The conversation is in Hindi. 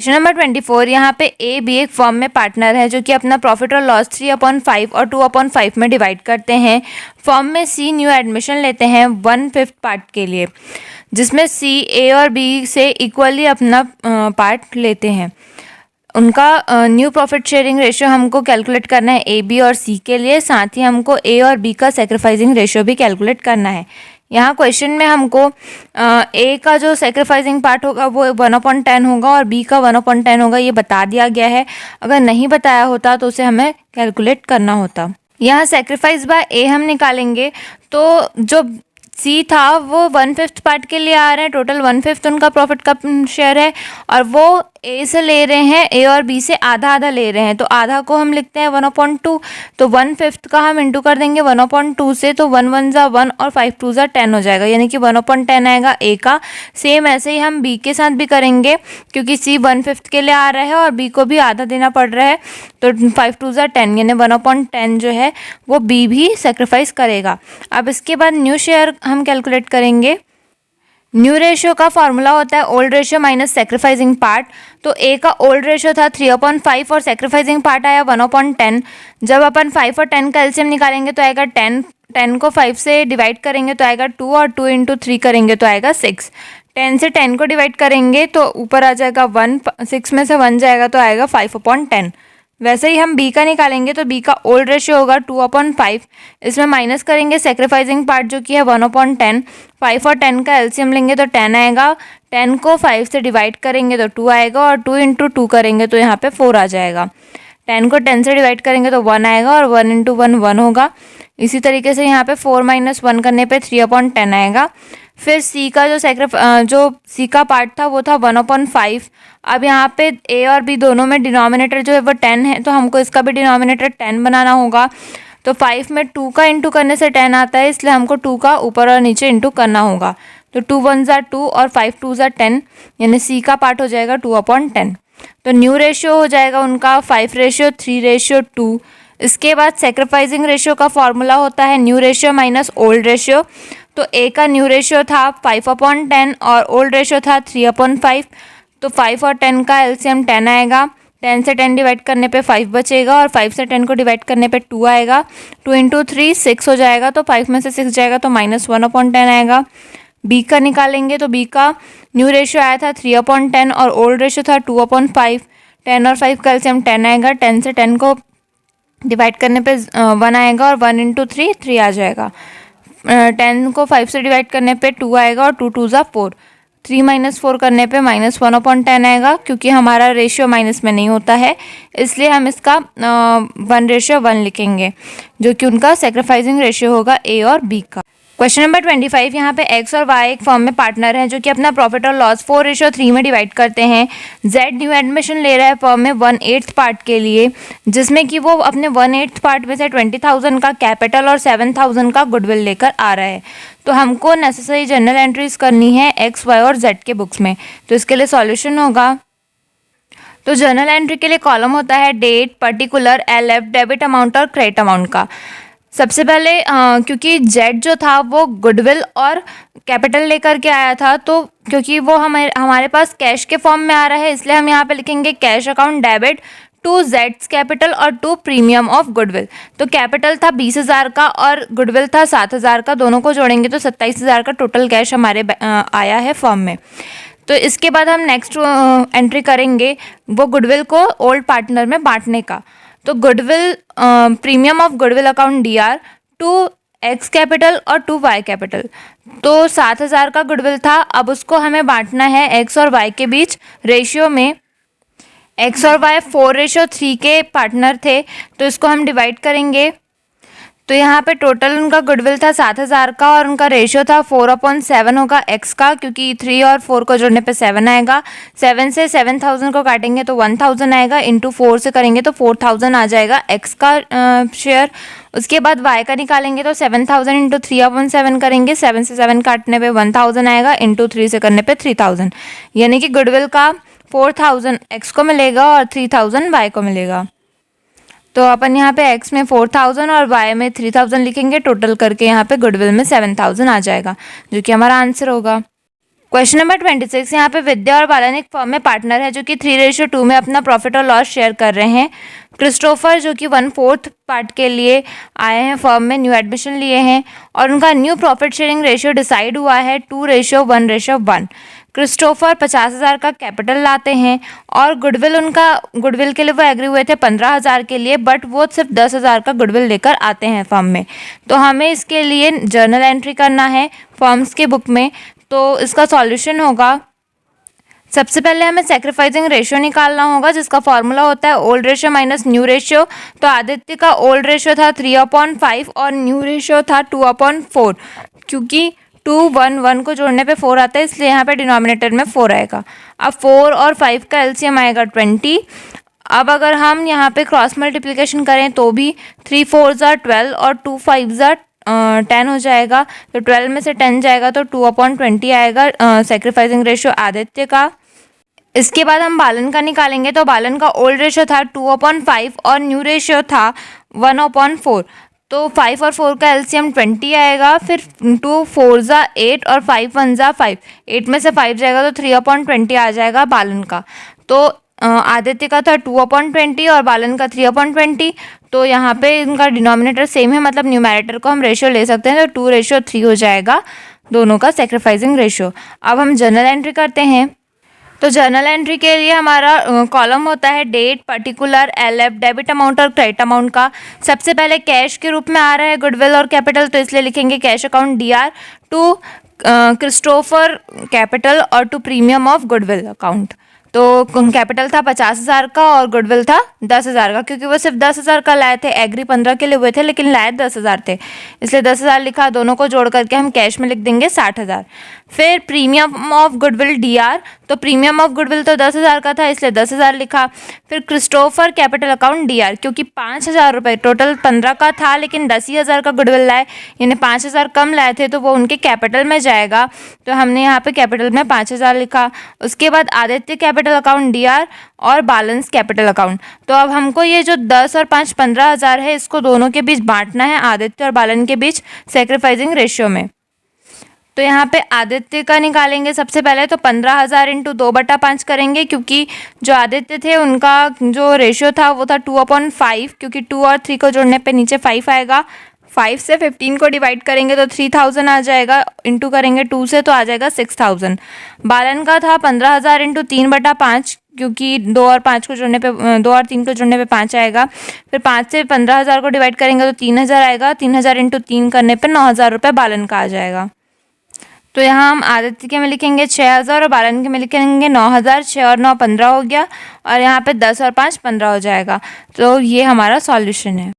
क्वेश्चन नंबर 24, यहाँ पे ए बी एक फर्म में पार्टनर है जो कि अपना प्रॉफिट और लॉस 3/5 और 2/5 में डिवाइड करते हैं। फर्म में सी न्यू एडमिशन लेते हैं 1/5 पार्ट के लिए, जिसमें सी ए और बी से इक्वली अपना पार्ट लेते हैं। उनका न्यू प्रॉफिट शेयरिंग रेशियो हमको कैलकुलेट करना है ए बी और सी के लिए, साथ ही हमको ए और बी का सेक्रीफाइसिंग रेशियो भी कैलकुलेट करना है। यहाँ क्वेश्चन में हमको ए का जो सेक्रीफाइसिंग पार्ट होगा वो 1/10 होगा और बी का 1/10 होगा, ये बता दिया गया है। अगर नहीं बताया होता तो उसे हमें कैलकुलेट करना होता। यहाँ सेक्रीफाइस बाय ए हम निकालेंगे तो जो सी था वो 1/5 पार्ट के लिए आ रहे हैं, टोटल 1/5 उनका प्रॉफिट का शेयर है और वो ए से ले रहे हैं, ए और बी से आधा आधा ले रहे हैं, तो आधा को हम लिखते हैं 1/2, तो 1/5 का हम इंटू कर देंगे 1/2 से, तो 1 1 ज़ा 1 और 5 2 ज़ा 10 हो जाएगा, यानी कि 1/10 आएगा ए का। सेम ऐसे ही हम बी के साथ भी करेंगे, क्योंकि सी 1/5 के लिए आ रहा है और बी को भी आधा देना पड़ रहा है, तो 5 2 ज़ा 10 यानी 1/10 जो है वो बी भी सेक्रीफाइस करेगा। अब इसके बाद न्यू शेयर हम कैलकुलेट करेंगे। न्यू रेशियो का फॉर्मूला होता है old ratio minus sacrificing part. तो ए का ओल्ड रेशियो था 3/5 और सेक्रीफाइसिंग पार्ट आया 1/10। जब अपन 5 और 10 का एलसीएम निकालेंगे तो आएगा 10 को 5 से डिवाइड करेंगे तो आएगा 2 और 2 इंटू 3 करेंगे तो आएगा 6। 10 से 10 को डिवाइड करेंगे तो ऊपर आ जाएगा 1, 6 में से 1 जाएगा तो आएगा 5/10। वैसे ही हम बी का निकालेंगे तो बी का ओल्ड रेशियो होगा 2/5, इसमें माइनस करेंगे सेक्रीफाइसिंग पार्ट जो कि है 1/10। 5 और 10 का एलसीएम लेंगे तो 10 आएगा, 10 को 5 से डिवाइड करेंगे तो 2 आएगा और 2 इंटू 2 करेंगे तो यहाँ पे 4 आ जाएगा। 10 को 10 से डिवाइड करेंगे तो 1 आएगा और 1 इंटू 1 1 होगा। इसी तरीके से यहाँ पे 4 - 1 करने पे 3/10 आएगा। फिर सी का जो सी का पार्ट था वो था 1/5। अब यहाँ पे ए और बी दोनों में डिनोमिनेटर जो है वो 10 है, तो हमको इसका भी डिनोमिनेटर 10 बनाना होगा। तो 5 में 2 का इंटू करने से 10 आता है, इसलिए हमको 2 का ऊपर और नीचे इंटू करना होगा। तो 2 1 ज़ा 2 और 5 2 ज़ा 10, यानी सी का पार्ट हो जाएगा 2/10। तो न्यू रेशियो हो जाएगा उनका 5:3:2। इसके बाद सेक्रीफाइसिंग रेशियो का फॉर्मूला होता है new ratio minus old ratio. तो ए का न्यू रेशियो था 5/10 और ओल्ड रेशियो था 3/5। तो 5 और 10 का एलसीएम 10 आएगा, 10 से 10 डिवाइड करने पे 5 बचेगा और 5 से 10 को डिवाइड करने पे 2 आएगा। 2 इंटू 3 6 हो जाएगा, तो 5 में से 6 जाएगा तो -1/10 आएगा। बी का निकालेंगे तो बी का न्यू रेशियो आया था 3/10 और ओल्ड रेशियो था 2/5। 10 और 5 का एलसीएम 10 आएगा, 10 से 10 को डिवाइड करने पे 1 आएगा और 1 इंटू 3 3 आ जाएगा। 10 को 5 से डिवाइड करने पे 2 आएगा और 2 2 ज़ा 4। 3 - 4 करने पे -1/10 आएगा, क्योंकि हमारा रेशियो माइनस में नहीं होता है, इसलिए हम इसका 1:1 लिखेंगे, जो कि उनका सेक्रीफाइसिंग रेशियो होगा ए और बी का। क्वेश्चन नंबर 25, यहाँ पे एक्स और वाई एक फर्म में पार्टनर हैं जो कि अपना प्रॉफिट और लॉस 4:3 में डिवाइड करते हैं। जेड न्यू एडमिशन ले रहा है फर्म में 1/8 पार्ट के लिए, जिसमें कि वो अपने 1/8 पार्ट में से 20,000 का कैपिटल और 7,000 का गुडविल लेकर आ रहा है। तो हमको नेसेसरी जनरल एंट्रीज करनी है एक्स, वाई और जेड के बुक्स में। तो इसके लिए सॉल्यूशन होगा। तो जर्नल एंट्री के लिए कॉलम होता है date, particular, LF, debit amount और क्रेडिट अमाउंट का। सबसे पहले क्योंकि जेड जो था वो गुडविल और कैपिटल लेकर के आया था, तो क्योंकि वो हमारे पास कैश के फॉर्म में आ रहा है, इसलिए हम यहाँ पे लिखेंगे कैश अकाउंट डेबिट टू जेड्स कैपिटल और टू प्रीमियम ऑफ गुडविल। तो कैपिटल था 20,000 का और गुडविल था 7,000 का, दोनों को जोड़ेंगे तो 27,000 का टोटल कैश हमारे आया है फॉर्म में। तो इसके बाद हम नेक्स्ट एंट्री करेंगे वो गुडविल को ओल्ड पार्टनर में बांटने का। तो goodwill premium of goodwill account DR to X capital और टू वाई कैपिटल। तो 7,000 का गुडविल था, अब उसको हमें बांटना है एक्स और वाई के बीच रेशियो में। एक्स और वाई 4:3 के पार्टनर थे, तो इसको हम डिवाइड करेंगे। तो यहाँ पे टोटल उनका गुडविल था 7,000 का और उनका रेशियो था 4/7 होगा एक्स का, क्योंकि 3 और 4 को जोड़ने पे 7 आएगा। 7 से 7,000 को काटेंगे तो 1,000 आएगा, इंटू 4 से करेंगे तो 4,000 आ जाएगा एक्स का शेयर। उसके बाद वाई का निकालेंगे तो 7,000 इंटू 3/7 करेंगे, 7 से 7 काटने पे 1,000 आएगा, इंटू 3 से करने पे 3,000, यानी कि गुडविल का 4,000 एक्स को मिलेगा और 3,000 वाई को मिलेगा। तो अपन यहाँ पे x में 4,000 और y में 3,000 लिखेंगे, टोटल करके यहाँ पे गुडविल में 7,000 आ जाएगा, जो कि हमारा आंसर होगा। क्वेश्चन नंबर 26, यहाँ पे विद्या और बालन एक फर्म में पार्टनर है जो कि 3:2 में अपना प्रॉफिट और लॉस शेयर कर रहे हैं। क्रिस्टोफर जो कि 1/4 पार्ट के लिए आए हैं फर्म में, न्यू एडमिशन लिए हैं और उनका new profit sharing ratio decide हुआ है 2:1:1। क्रिस्टोफर 50,000 का कैपिटल लाते हैं और गुडविल के लिए वो एग्री हुए थे 15,000 के लिए, बट वो सिर्फ 10,000 का गुडविल लेकर आते हैं फर्म में। तो हमें इसके लिए जर्नल एंट्री करना है फर्म्स के बुक में। तो इसका सॉल्यूशन होगा, सबसे पहले हमें सेक्रीफाइसिंग रेशियो निकालना होगा जिसका फॉर्मूला होता है old ratio minus new ratio. तो आदित्य का ओल्ड रेशियो था 3/5 और न्यू रेशियो था 2/4, क्योंकि 2 1 1 को जोड़ने पे 4 आता है, इसलिए यहाँ पे डिनोमिनेटर में 4 आएगा। अब 4 और 5 का एलसीएम आएगा 20। अब अगर हम यहाँ पे क्रॉस मल्टीप्लिकेशन करें तो भी 3 4 12 और 2 5 10 हो जाएगा। तो 12 में से 10 जाएगा तो 2/20 आएगा सेक्रीफाइसिंग रेशियो आदित्य का। इसके बाद हम बालन का निकालेंगे। तो बालन का ओल्ड रेशियो था 2/5 और न्यू रेशियो था 1/4। तो 5 और 4 का एलसीएम 20 आएगा। फिर 2 4 8 और 5 1 5, 8 में से 5 जाएगा तो 3/20 आ जाएगा बालन का। तो आदित्य का था 2/20 और बालन का 3/20। तो यहाँ पे इनका डिनोमिनेटर सेम है, मतलब न्यूमैरेटर को हम रेशियो ले सकते हैं, तो 2:3 हो जाएगा दोनों का सेक्रीफाइसिंग रेशियो। अब हम जर्नल एंट्री करते हैं। तो जर्नल एंट्री के लिए हमारा कॉलम होता है date, particular, LF, debit amount और क्रेडिट अमाउंट का। सबसे पहले कैश के रूप में आ रहा है गुडविल और कैपिटल, तो इसलिए लिखेंगे cash account DR to Christopher capital और to premium of goodwill account. तो कैपिटल था 50,000 का और गुडविल था 10,000 का, क्योंकि वो सिर्फ 10,000 का लाए थे, एग्री 15 के लिए हुए थे लेकिन लाए 10,000 थे, इसलिए 10,000 लिखा। दोनों को जोड़ करके हम कैश में लिख देंगे 60,000। फिर प्रीमियम ऑफ गुडविल DR, तो प्रीमियम ऑफ गुडविल तो 10,000 का था, इसलिए 10,000 लिखा। फिर क्रिस्टोफर कैपिटल अकाउंट DR, क्योंकि 5,000 रुपये, टोटल 15 का था लेकिन 10,000 का गुडविल लाए, यानी 5,000 कम लाए थे, तो वो उनके कैपिटल में जाएगा, तो हमने यहाँ पे कैपिटल में 5,000 लिखा। उसके बाद आदित्य कैपिटल अकाउंट DR और बैलेंस कैपिटल अकाउंट। तो अब हमको ये जो 10 और 5 15,000 है, इसको दोनों के बीच बांटना है, आदित्य और बालन के बीच सेक्रीफाइसिंग रेशियो में। तो यहाँ पे आदित्य का निकालेंगे सबसे पहले। तो 15,000 इंटू 2/5 करेंगे, क्योंकि जो आदित्य थे उनका जो रेशियो था वो था 2/5, क्योंकि 2 और 3 को जोड़ने पे नीचे 5 आएगा। 5 से 15 को डिवाइड करेंगे तो 3,000 आ जाएगा, इंटू करेंगे 2 से तो आ जाएगा 6,000। बालन का था 15,000 इंटू 3/5, क्योंकि 2 और 5 को जोड़ने पे 2 और 3 को जोड़ने पे 5 आएगा। फिर 5 से 15,000 को डिवाइड करेंगे तो 3,000 आएगा। 3,000 इंटू 3 करने पे 9,000 रुपये बालन का आ जाएगा। तो यहाँ हम आदित्य के में लिखेंगे 6,000 और बालन के में लिखेंगे 9,000। 6 और 9 15 हो गया, और यहाँ पे 10 और 5 15 हो जाएगा। तो ये हमारा सॉल्यूशन है।